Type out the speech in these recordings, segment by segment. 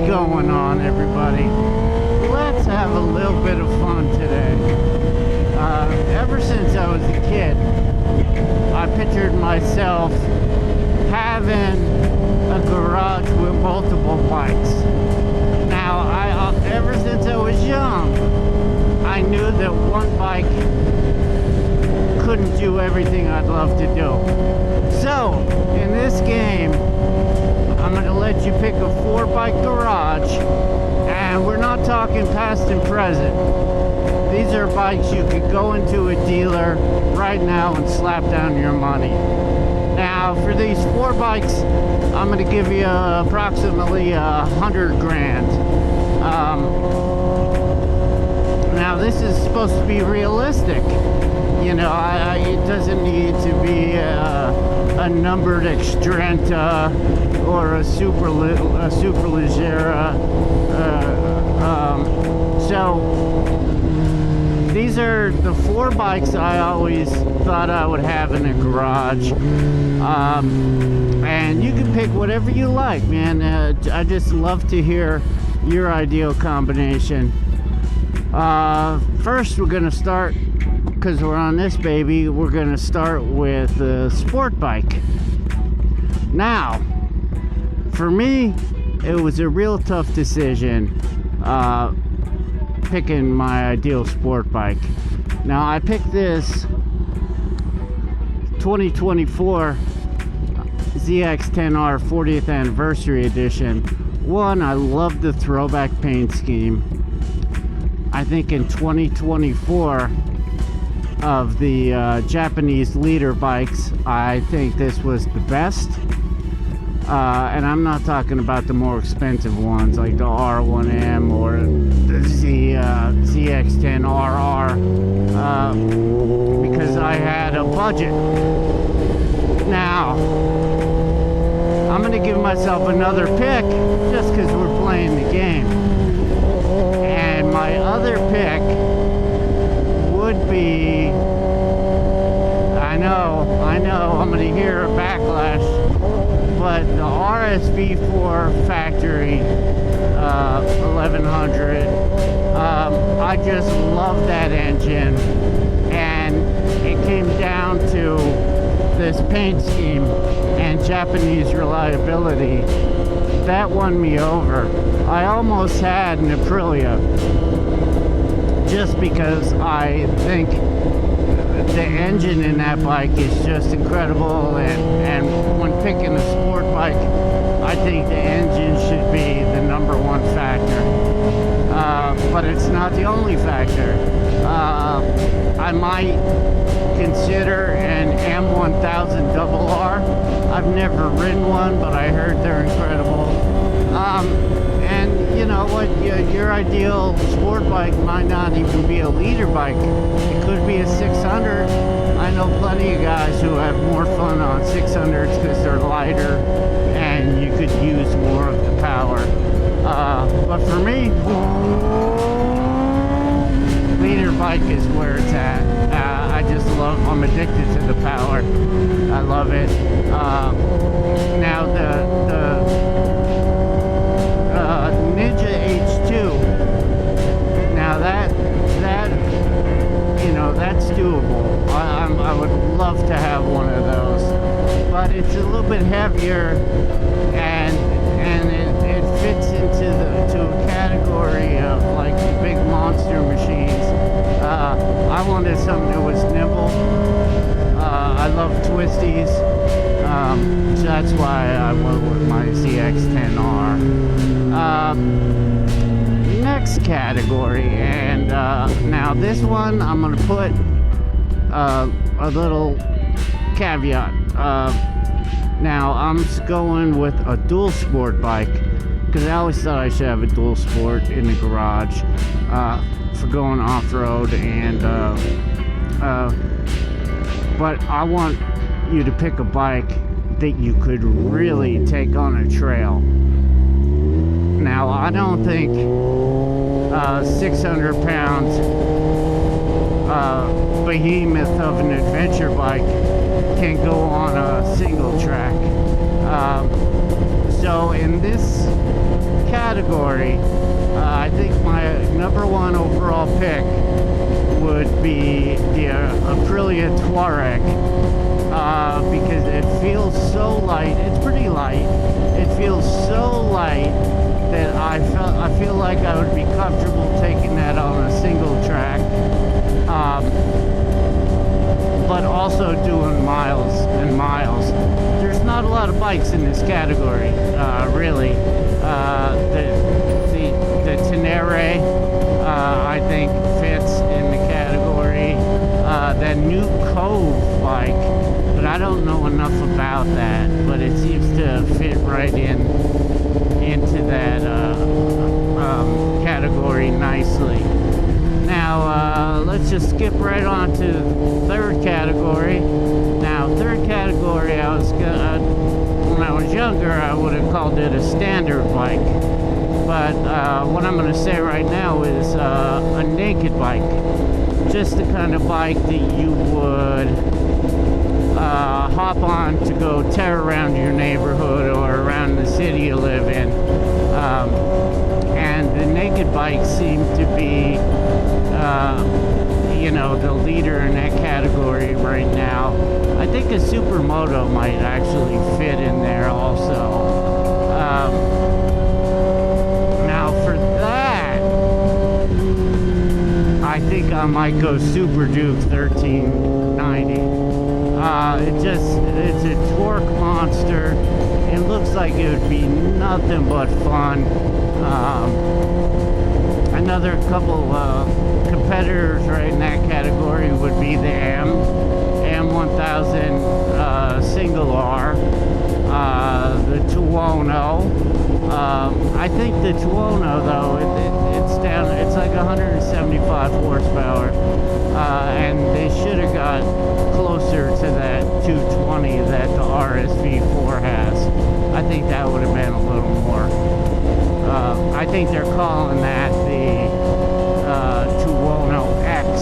going on, everybody? Let's have a little bit of fun today. Ever since I was a kid, I pictured myself having a garage with multiple bikes. Now, ever since I was young, I knew that one bike couldn't do everything I'd love to do. So, in this game, I'm going to let you pick a 4-bike garage, and we're not talking past and present. These are bikes you could go into a dealer right now and slap down your money. Now, for these 4 bikes, I'm going to give you approximately $100 grand. Now, this is supposed to be realistic. You know, it doesn't need to be a numbered Extrenta or a Superleggera. So these are the 4 bikes I always thought I would have in a garage. And you can pick whatever you like, man. I just love to hear your ideal combination. First, we're going to start, because we're on this baby, we're going to start with a sport bike. Now, for me, it was a real tough decision picking my ideal sport bike. Now, I picked this 2024 ZX10R 40th Anniversary Edition. One, I love the throwback paint scheme. I think in 2024 of the Japanese leader bikes, I think this was the best. And I'm not talking about the more expensive ones like the R1M or the ZX10RR, because I had a budget. Now, I'm going to give myself another pick just because we're playing the game. And my other pick would be, I know, I'm going to hear a backlash, but the RSV4 factory 1100, I just love that engine, and it came down to this paint scheme and Japanese reliability. That won me over. I almost had an Aprilia just because I think the engine in that bike is just incredible, and when picking a sport bike, I think the engine should be the '1 factor. But it's not the only factor. I might consider an M1000RR. I've never ridden one, but I heard they're incredible. And you know what, your ideal sport bike might not even be a leader bike. It could be a 600. I know plenty of guys who have more fun on 600s because they're lighter and you could use more of the power. But for me, leader bike is where it's at. I'm addicted to the power. I love it. Now the Ninja H2. Now that that's doable. I would love to have one of those, but it's a little bit heavier, and it fits into a category of like the big monster machines. I wanted something that was nimble. I love twisties, so that's why I went with my ZX10R. Next category, and now this one I'm going to put a little caveat. Now I'm going with a dual sport bike because I always thought I should have a dual sport in the garage for going off-road, and but I want you to pick a bike that you could really take on a trail. Now, I don't think 600 pounds behemoth of an adventure bike can go on a single track. So in this category, category, I think my number one overall pick would be the Aprilia Touareg, because it feels so light. It's pretty light. It feels so light that I feel like I would be comfortable taking that on a single track, but also doing miles and miles. There's not a lot of bikes in this category, really. The Tenere, I think, fits in the category. That new Cove bike, but I don't know enough about that, but it seems to fit right into that category nicely. Now, let's just skip right on to the third category. Now, third category, when I was younger, I would have called it a standard bike. But what I'm going to say right now is a naked bike. Just the kind of bike that you would hop on to go tear around your neighborhood or around the city you live in. And the naked bikes seem to be, the leader in that category right now. I think a supermoto might actually fit in there also. Now for that, I think I might go Super Duke 1390. It's a torque monster. It looks like it would be nothing but fun. Another couple competitors right in that category would be the M1000 single R, the Tuono. I think the Tuono, though, it's like 175 horsepower, and they should have got closer to that 220 that the RSV4 has. I think that would have been a little more. I think they're calling that the Tuono X,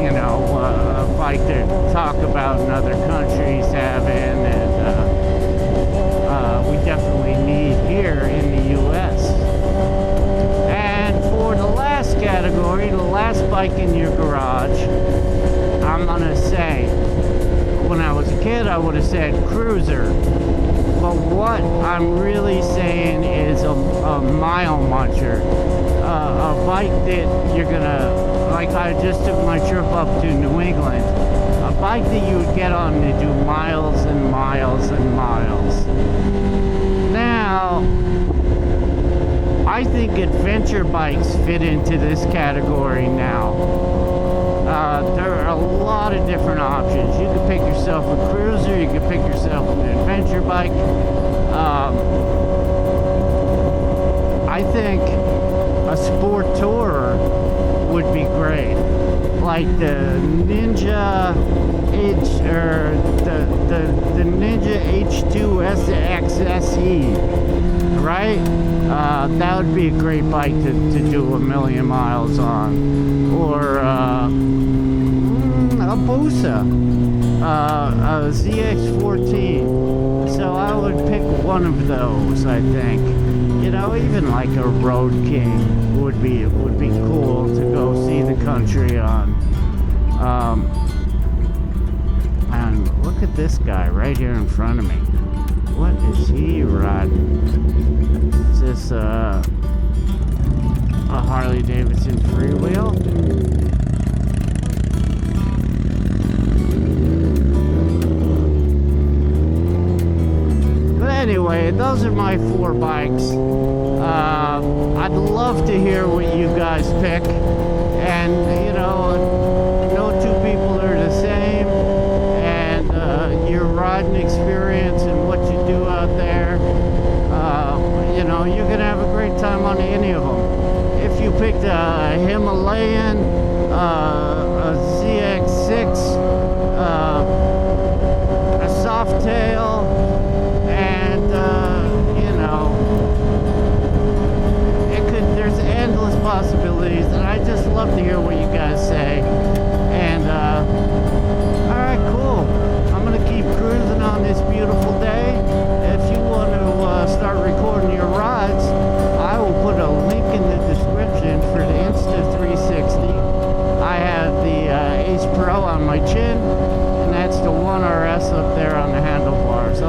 a bike to talk about in other countries having, and we definitely need here in the U.S. And for the last category, the last bike in your garage, I'm going to say, when I was a kid, I would have said cruiser. But what I'm really saying is a mile muncher. A bike that you're going to, like I just took my trip up to New England, a bike that you would get on to do miles and miles and miles. Now, I think adventure bikes fit into this category now. There are a lot of different options. You can pick yourself a cruiser, you can pick yourself an adventure bike. I think a sport tourer would be great, like the Ninja the Ninja H2 SXSE, right? That would be a great bike to do a million miles on, or a Busa, a ZX14. So I would pick one of those. I think, even like a Road King would be cool to go see the country on. And look at this guy right here in front of me. What is he riding? Is this a Harley Davidson freewheel? But anyway, those are my 4 bikes. I'd love to hear what you guys pick, and no two people are the same, and your riding experience and what you do out there, you're gonna have a great time on any of them. If you picked a Himalayan, a ZX6, a Softail, and there's endless possibilities, and I just love to hear what you guys say. And alright, cool. I'm gonna keep cruising on this beautiful day. If you want to start recording your rides,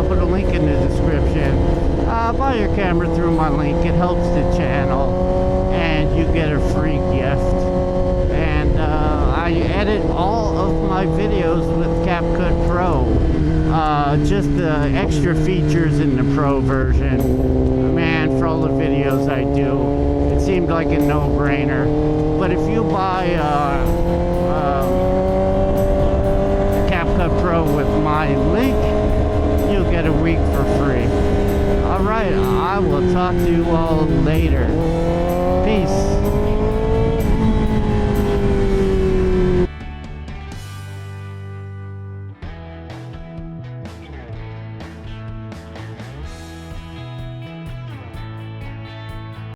I'll put a link in the description. Buy your camera through my link. It helps the channel, and you get a free gift. And I edit all of my videos with CapCut Pro. Just the extra features in the Pro version. Man, for all the videos I do, it seemed like a no-brainer. But if you buy CapCut Pro with my link, you'll get a week for free. Alright, I will talk to you all later. Peace.